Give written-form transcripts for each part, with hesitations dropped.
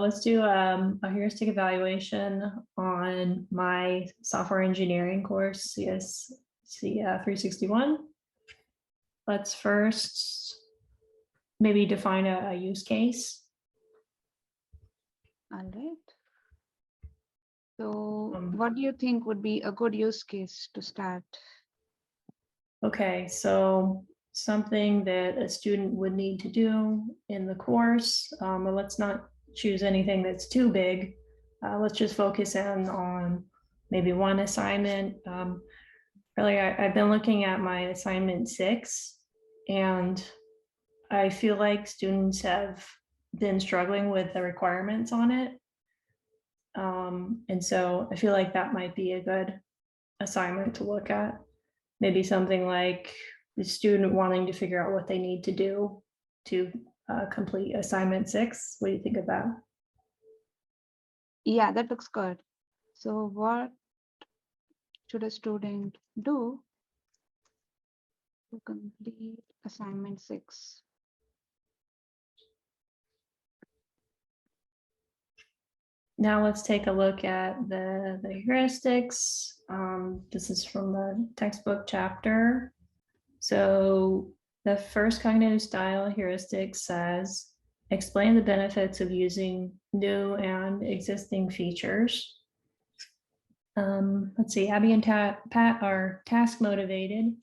let's do a heuristic evaluation on my software engineering course, CSC 361. Let's first maybe define a use case. All right. So what do you think would be a good use case to start? Okay, so something that a student would need to do in the course, but let's not choose anything that's too big. Let's just focus in on maybe one assignment. Really, I've been looking at my assignment 6, and I feel like students have been struggling with the requirements on it. And so I feel like that might be a good assignment to look at. Maybe something like the student wanting to figure out what they need to do to complete assignment 6. What do you think of that? Yeah, that looks good. So what should a student do to complete assignment 6? Now let's take a look at the heuristics. This is from the textbook chapter. So the first cognitive style heuristic says, explain the benefits of using new and existing features. Let's see, Abby and Pat are task motivated,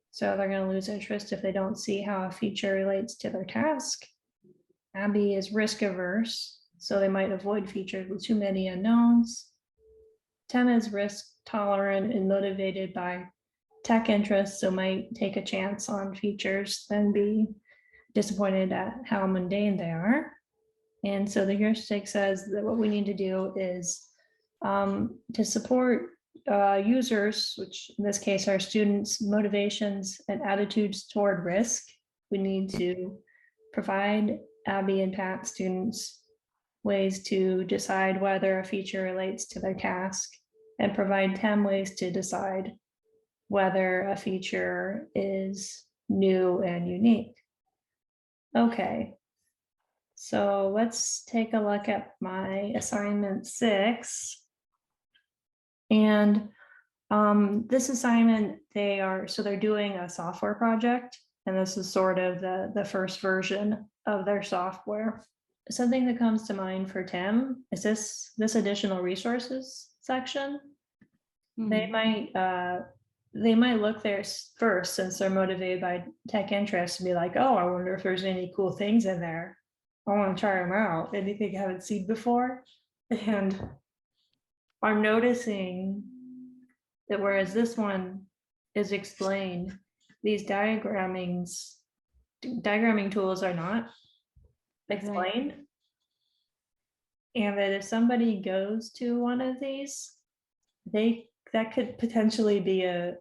so they're going to lose interest if they don't see how a feature relates to their task. Abby is risk averse, so they might avoid features with too many unknowns. Tim is risk tolerant and motivated by tech interests, so might take a chance on features, then be disappointed at how mundane they are. And so the heuristic says that what we need to do is to support users, which in this case are students' motivations and attitudes toward risk. We need to provide Abby and Pat students ways to decide whether a feature relates to their task, and provide 10 ways to decide whether a feature is new and unique. Okay, so let's take a look at my assignment 6. And this assignment, they're doing a software project, and this is sort of the first version of their software. Something that comes to mind for Tim is this additional resources section. They might look there first, since they're motivated by tech interests, and be like, oh, I wonder if there's any cool things in there. I want to try them out. Anything I haven't seen before. And I'm noticing that whereas this one is explained, these diagramming tools are not explained. Right. And that if somebody goes to one of these, that could potentially be a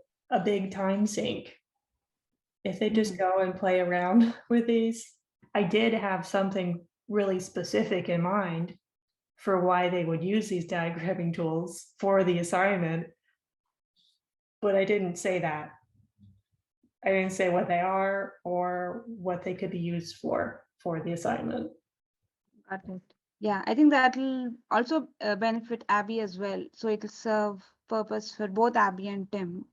big time sink. If they just go and play around with these. I did have something really specific in mind for why they would use these diagramming tools for the assignment, but I didn't say that. I didn't say what they are or what they could be used for the assignment. Got it. Yeah, I think that will also benefit Abby as well. So it will serve purpose for both Abby and Tim.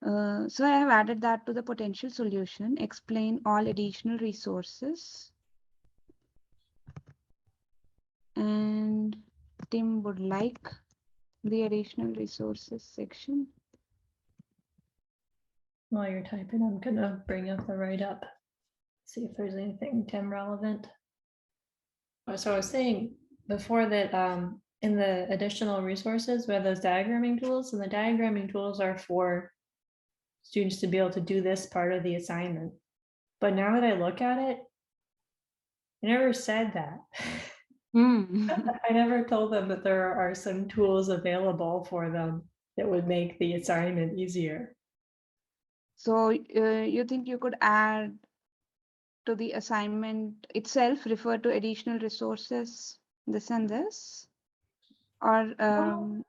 So I have added that to the potential solution. Explain all additional resources. And Tim would like the additional resources section. While you're typing, I'm gonna bring up the write-up, see if there's anything Tim relevant. So I was saying before that in the additional resources, we have those diagramming tools, and the diagramming tools are for students to be able to do this part of the assignment. But now that I look at it, I never said that. I never told them that there are some tools available for them that would make the assignment easier. So you think you could add to the assignment itself, refer to additional resources, this and this? Or I'm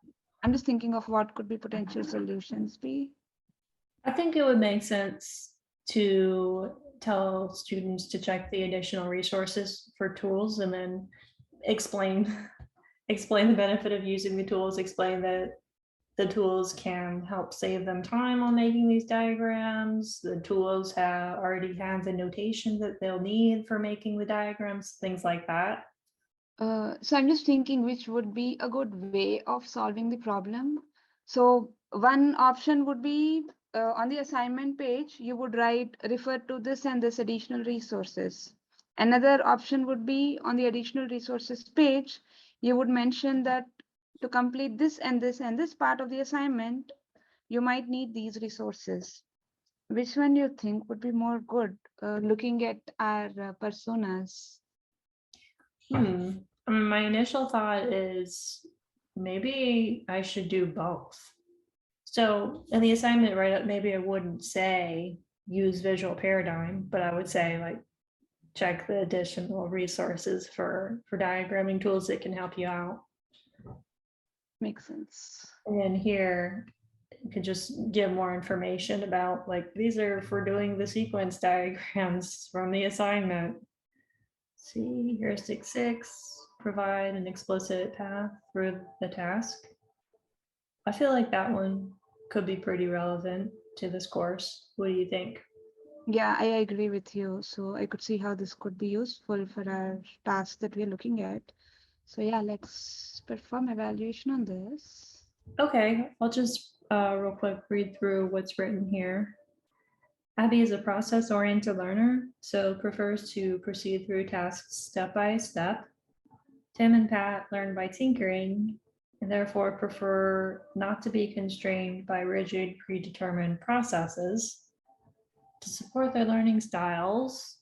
just thinking of what could be potential solutions be. I think it would make sense to tell students to check the additional resources for tools, and then explain explain the benefit of using the tools, explain that the tools can help save them time on making these diagrams. The tools already have the notation that they'll need for making the diagrams, things like that. So I'm just thinking which would be a good way of solving the problem. So one option would be on the assignment page, you would write refer to this and this additional resources. Another option would be on the additional resources page, you would mention that to complete this and this and this part of the assignment, you might need these resources. Which one you think would be more good looking at our personas? My initial thought is maybe I should do both. So in the assignment write-up, maybe I wouldn't say use visual paradigm, but I would say like check the additional resources for diagramming tools that can help you out. Makes sense. And then here you could just give more information about like these are for doing the sequence diagrams from the assignment. See, heuristic 6, provide an explicit path through the task. I feel like that one could be pretty relevant to this course. What do you think? Yeah, I agree with you. So I could see how this could be useful for our task that we're looking at. So yeah, let's perform evaluation on this. Okay, I'll just real quick read through what's written here. Abby is a process-oriented learner, so prefers to proceed through tasks step by step. Tim and Pat learn by tinkering and therefore prefer not to be constrained by rigid predetermined processes. To support their learning styles,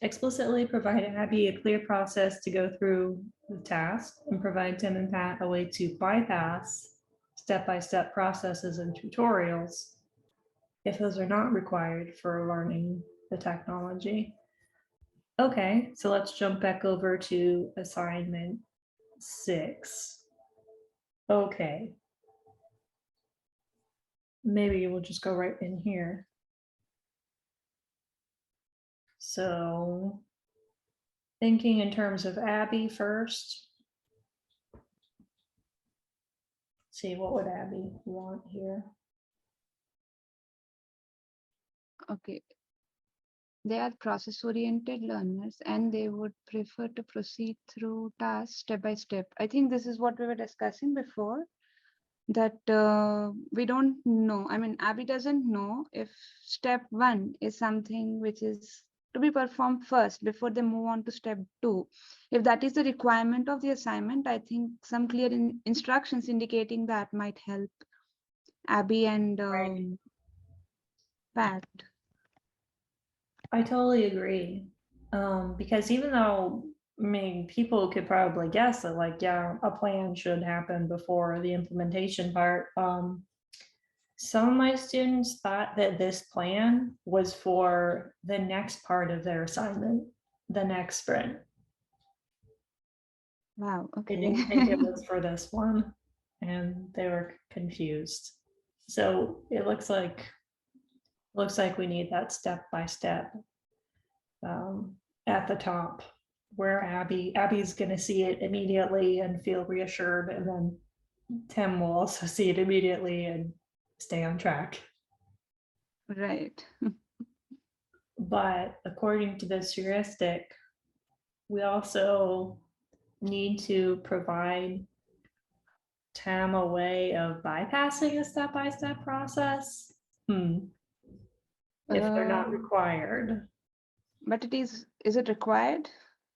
explicitly provide Abby a clear process to go through the task and provide Tim and Pat a way to bypass step-by-step processes and tutorials if those are not required for learning the technology. Okay, so let's jump back over to assignment 6. Okay. Maybe we'll just go right in here. So thinking in terms of Abby first. See, what would Abby want here? Okay. They are process-oriented learners and they would prefer to proceed through tasks step by step. I think this is what we were discussing before, that we don't know. I mean, Abby doesn't know if step 1 is something which is to be performed first before they move on to step 2. If that is the requirement of the assignment, I think some clear instructions indicating that might help Abby and Pat. I totally agree. Because even though, I mean, people could probably guess that like, yeah, a plan should happen before the implementation part. Some of my students thought that this plan was for the next part of their assignment, the next sprint. Wow, They okay. didn't think it was for this one and they were confused. So it looks like we need that step by step at the top where Abby's going to see it immediately and feel reassured, and then Tim will also see it immediately and stay on track. Right. But according to this heuristic, we also need to provide Tim a way of bypassing a step-by-step process. If they're not required. But is it required?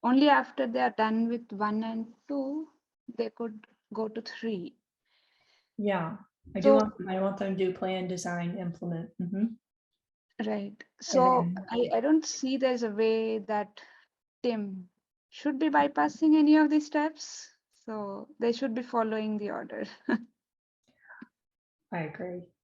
Only after they are done with 1 and 2, they could go to 3. Yeah, I want them to do plan, design, implement. Right. So I don't see there's a way that Tim should be bypassing any of these steps. So they should be following the order. I agree.